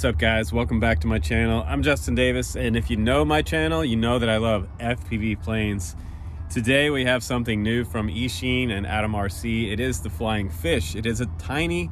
What's up guys, welcome back to my channel. I'm Justin Davis, and if you know my channel, you know that I love FPV planes. Today we have something new from Eachine and Atom RC. It is the Flying Fish. It is a tiny,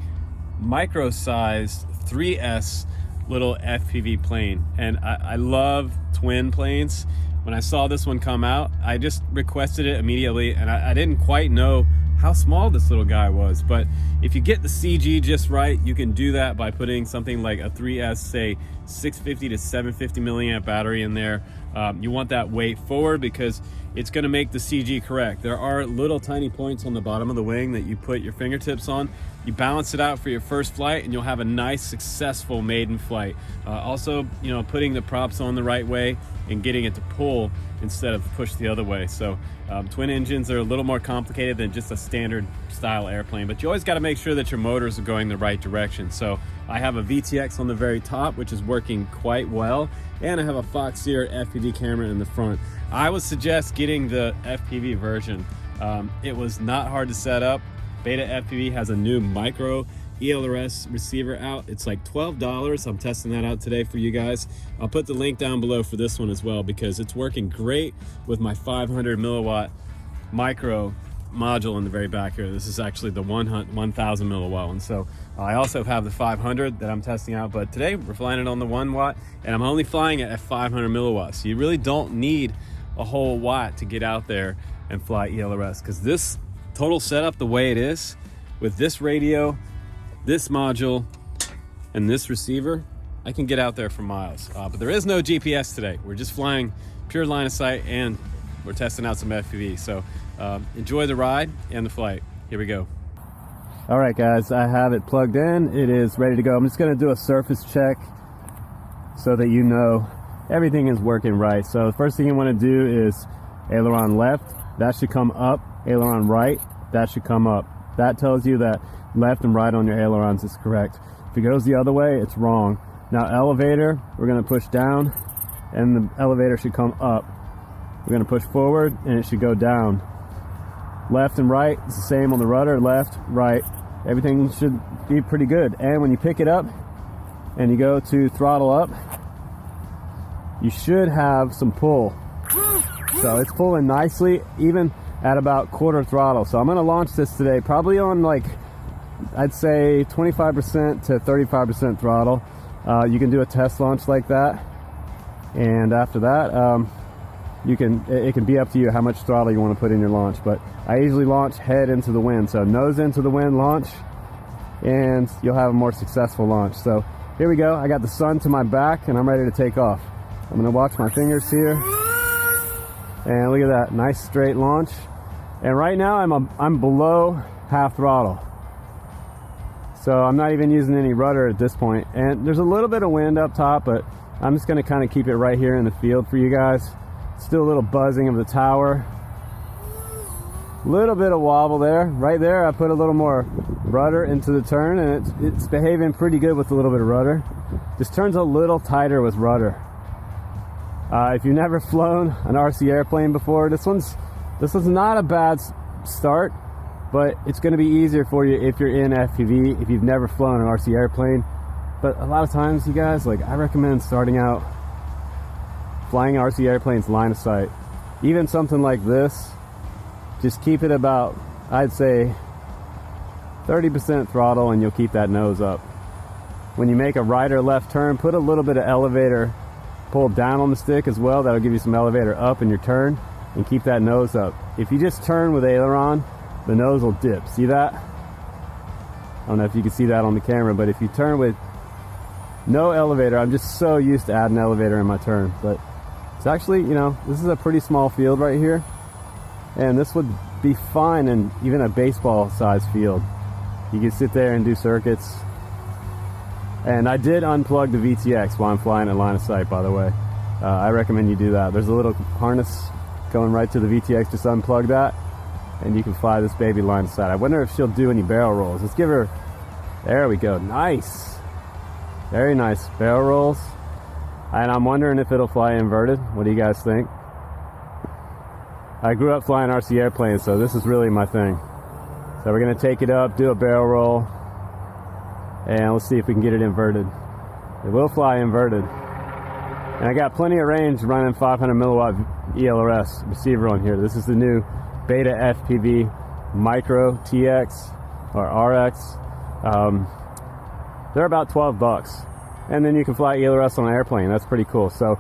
micro-sized 3S little FPV plane, and I love twin planes. When I saw this one come out, I just requested it immediately, and I didn't quite know how small this little guy was, but if you get the CG just right, you can do that by putting something like a 3S, say 650 to 750 milliamp battery in there. You want that weight forward because it's going to make the CG correct. There are little tiny points on the bottom of the wing that you put your fingertips on. You balance it out for your first flight and you'll have a nice successful maiden flight. Also, you know, putting the props on the right way and getting it to pull instead of push the other way. So twin engines are a little more complicated than just a standard style airplane, but you always got to make sure that your motors are going the right direction. So I have a VTX on the very top, which is working quite well, and I have a Fox Seer FPV camera in the front. I would suggest getting the FPV version. It was not hard to set up. BetaFpv has a new micro ELRS receiver out. It's like $12. I'm testing that out today for you guys. I'll put the link down below for this one as well because it's working great with my 500 milliwatt micro module in the very back here. This is actually the 1000 milliwatt one. So I also have the 500 that I'm testing out, but today we're flying it on the 1 watt, and I'm only flying it at 500 milliwatts. So you really don't need a whole watt to get out there and fly ELRS, because this total setup the way it is with this radio, this module, and this receiver, I can get out there for miles. But there is no GPS today. We're just flying pure line of sight, and we're testing out some FPV. So enjoy the ride and the flight. Here we go. All right guys, I have it plugged in. It is ready to go. I'm just gonna do a surface check so that you know everything is working right. So the first thing you wanna do is aileron left, that should come up. Aileron right, that should come up. That tells you that left and right on your ailerons is correct. If it goes the other way, it's wrong. Now elevator, we're gonna push down and the elevator should come up. We're gonna push forward and it should go down. Left and right, it's the same on the rudder, left, right. Everything should be pretty good. And when you pick it up and you go to throttle up, you should have some pull. So it's pulling nicely, even at about quarter throttle. So I'm gonna launch this today, probably on like, I'd say 25% to 35% throttle. You can do a test launch like that. And after that, it can be up to you how much throttle you want to put in your launch. But I usually launch head into the wind. So nose into the wind launch, and you'll have a more successful launch. So here we go. I got the sun to my back and I'm ready to take off. I'm gonna watch my fingers here. And look at that, nice straight launch. And right now I'm below half throttle. So I'm not even using any rudder at this point. And there's a little bit of wind up top, but I'm just gonna kind of keep it right here in the field for you guys. Still a little buzzing of the tower. Little bit of wobble there. Right there, I put a little more rudder into the turn, and it's behaving pretty good with a little bit of rudder. Just turns a little tighter with rudder. If you've never flown an RC airplane before, this one's not a bad start, but it's going to be easier for you if you're in FPV, if you've never flown an RC airplane. But a lot of times, you guys, like, I recommend starting out flying RC airplanes line of sight. Even something like this, just keep it about, I'd say, 30% throttle, and you'll keep that nose up. When you make a right or left turn, put a little bit of elevator pull down on the stick as well. That'll give you some elevator up in your turn, and keep that nose up. If you just turn with aileron, the nose will dip. See that? I don't know if you can see that on the camera, but if you turn with no elevator, I'm just so used to adding elevator in my turn, but it's actually, you know, this is a pretty small field right here, and this would be fine in even a baseball size field. You can sit there and do circuits. And I did unplug the VTX while I'm flying at line of sight, by the way. I recommend you do that. There's a little harness going right to the VTX. Just unplug that, and you can fly this baby line of sight. I wonder if she'll do any barrel rolls. Let's give her, there we go, nice. Very nice barrel rolls. And I'm wondering if it'll fly inverted. What do you guys think? I grew up flying RC airplanes, so this is really my thing. So we're gonna take it up, do a barrel roll, and let's see if we can get it inverted. It will fly inverted. And I got plenty of range running 500 milliwatt ELRS receiver on here. This is the new BetaFpv Micro TX or RX. They're about 12 bucks. And then you can fly ELRS on an airplane. That's pretty cool. So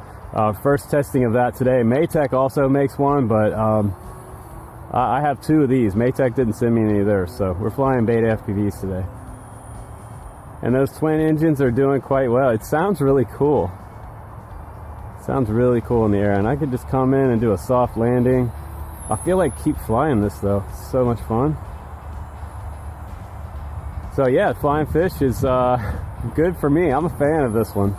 first testing of that today. Maytech also makes one, but I have two of these. Maytech didn't send me any of theirs, so we're flying BetaFpvs today. And those twin engines are doing quite well. It sounds really cool. Sounds really cool in the air, and I could just come in and do a soft landing. I feel like keep flying this though. It's so much fun. So yeah, flying fish is good for me. I'm a fan of this one.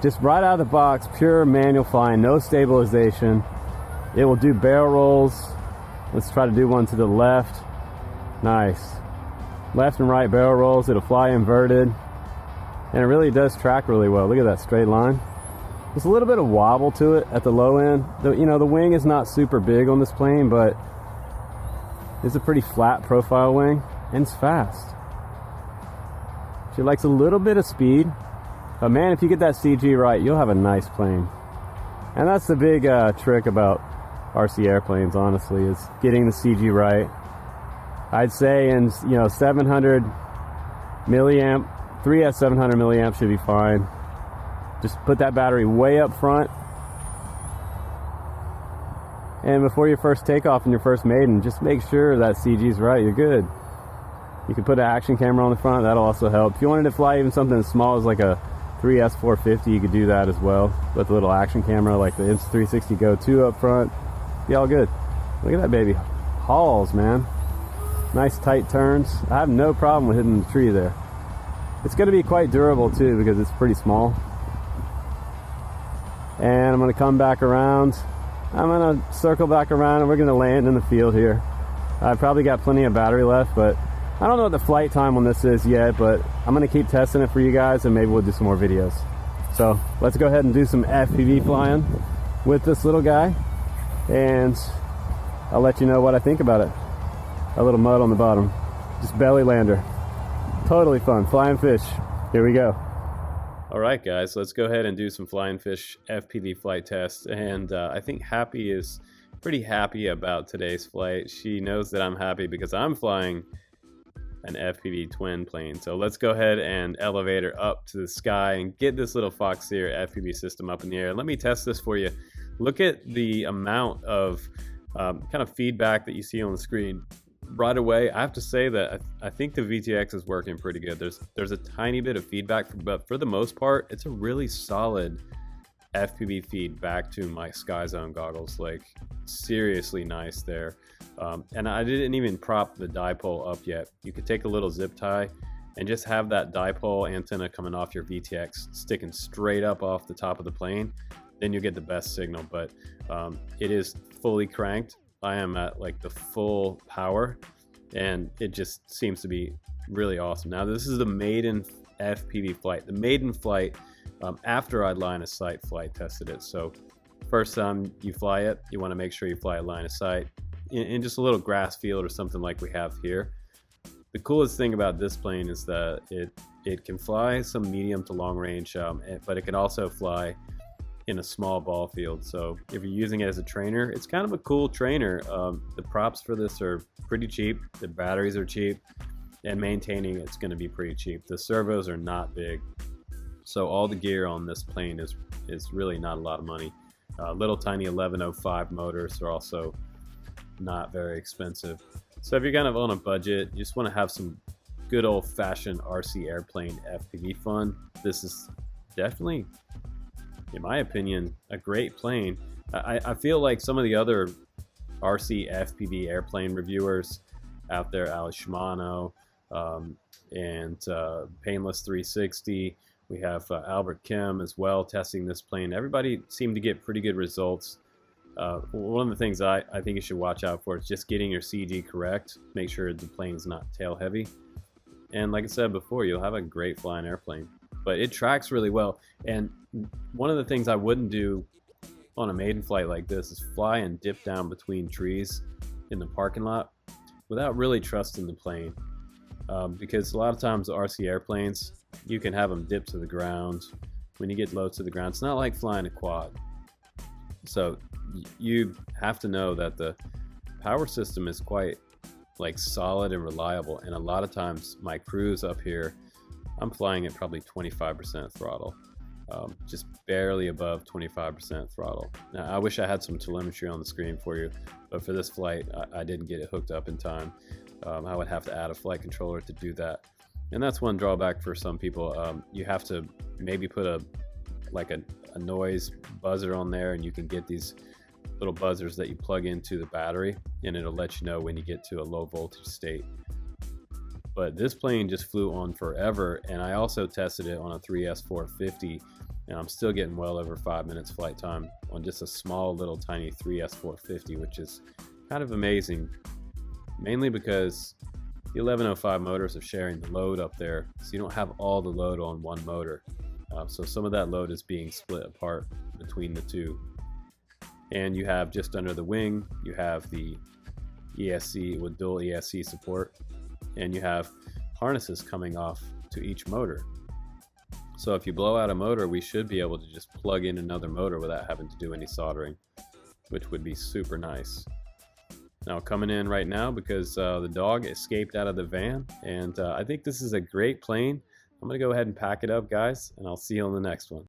Just right out of the box, pure manual flying, no stabilization. It will do barrel rolls. Let's try to do one to the left. Nice. Left and right barrel rolls. It'll fly inverted, and it really does track really well. Look at that straight line. There's a little bit of wobble to it at the low end. The wing is not super big on this plane, but it's a pretty flat profile wing, and it's fast. She likes a little bit of speed, but man, if you get that CG right, you'll have a nice plane. And that's the big trick about RC airplanes, honestly, is getting the CG right. I'd say in 700 milliamp, 3S 700 milliamp should be fine. Just put that battery way up front, and before your first takeoff and your first maiden, just make sure that CG's right. You're good. You can put an action camera on the front. That'll also help. If you wanted to fly even something as small as like a 3S 450, you could do that as well with a little action camera like the Insta360 Go 2 up front. Be all good. Look at that baby. Hauls, man. Nice tight turns. I have no problem with hitting the tree there. It's going to be quite durable too because it's pretty small. And I'm going to come back around. I'm going to circle back around, and we're going to land in the field here. I've probably got plenty of battery left, but I don't know what the flight time on this is yet, but I'm going to keep testing it for you guys, and maybe we'll do some more videos. So let's go ahead and do some FPV flying with this little guy, and I'll let you know what I think about it. A little mud on the bottom. Just belly lander. Totally fun. Flying fish. Here we go. All right, guys, let's go ahead and do some flying fish FPV flight tests. And I think Happy is pretty happy about today's flight. She knows that I'm happy because I'm flying an FPV twin plane. So let's go ahead and elevate her up to the sky and get this little Foxeer FPV system up in the air. Let me test this for you. Look at the amount of kind of feedback that you see on the screen. Right away, I have to say that I think the VTX is working pretty good. There's a tiny bit of feedback, but for the most part, it's a really solid FPV feed back to my Sky Zone goggles. Like, seriously nice there. And I didn't even prop the dipole up yet. You could take a little zip tie and just have that dipole antenna coming off your VTX sticking straight up off the top of the plane. Then you get the best signal, but it is fully cranked. I am at like the full power, and it just seems to be really awesome. Now this is the maiden FPV flight, the maiden flight after I line of sight flight tested it. So first time you fly it, you want to make sure you fly a line of sight in just a little grass field or something like we have here. The coolest thing about this plane is that it can fly some medium to long range, but it can also fly in a small ball field. So if you're using it as a trainer, it's kind of a cool trainer. The props for this are pretty cheap, the batteries are cheap, and maintaining it's going to be pretty cheap. The servos are not big, so all the gear on this plane is really not a lot of money. Little tiny 1105 motors are also not very expensive. So if you're kind of on a budget, you just want to have some good old-fashioned RC airplane FPV fun, this is definitely, in my opinion, a great plane. I feel like some of the other RC FPV airplane reviewers out there, Alex Shimano and Painless 360, we have Albert Kim as well testing this plane. Everybody seemed to get pretty good results. One of the things I think you should watch out for is just getting your CG correct. Make sure the plane's not tail heavy. And like I said before, you'll have a great flying airplane. But it tracks really well. And one of the things I wouldn't do on a maiden flight like this is fly and dip down between trees in the parking lot without really trusting the plane. Because a lot of times the RC airplanes, you can have them dip to the ground when you get low to the ground. It's not like flying a quad. So you have to know that the power system is quite like solid and reliable. And a lot of times my cruise up here, I'm flying at probably 25% throttle, just barely above 25% throttle. Now I wish I had some telemetry on the screen for you, but for this flight I didn't get it hooked up in time. I would have to add a flight controller to do that. And that's one drawback for some people. You have to maybe put a noise buzzer on there, and you can get these little buzzers that you plug into the battery, and it'll let you know when you get to a low voltage state. But this plane just flew on forever, and I also tested it on a 3S450, and I'm still getting well over 5 minutes flight time on just a small little tiny 3S450, which is kind of amazing, mainly because the 1105 motors are sharing the load up there, so you don't have all the load on one motor. So some of that load is being split apart between the two. And you have just under the wing, you have the ESC with dual ESC support, and you have harnesses coming off to each motor. So if you blow out a motor, we should be able to just plug in another motor without having to do any soldering, which would be super nice. Now coming in right now because the dog escaped out of the van, and I think this is a great plane. I'm gonna go ahead and pack it up, guys, and I'll see you on the next one.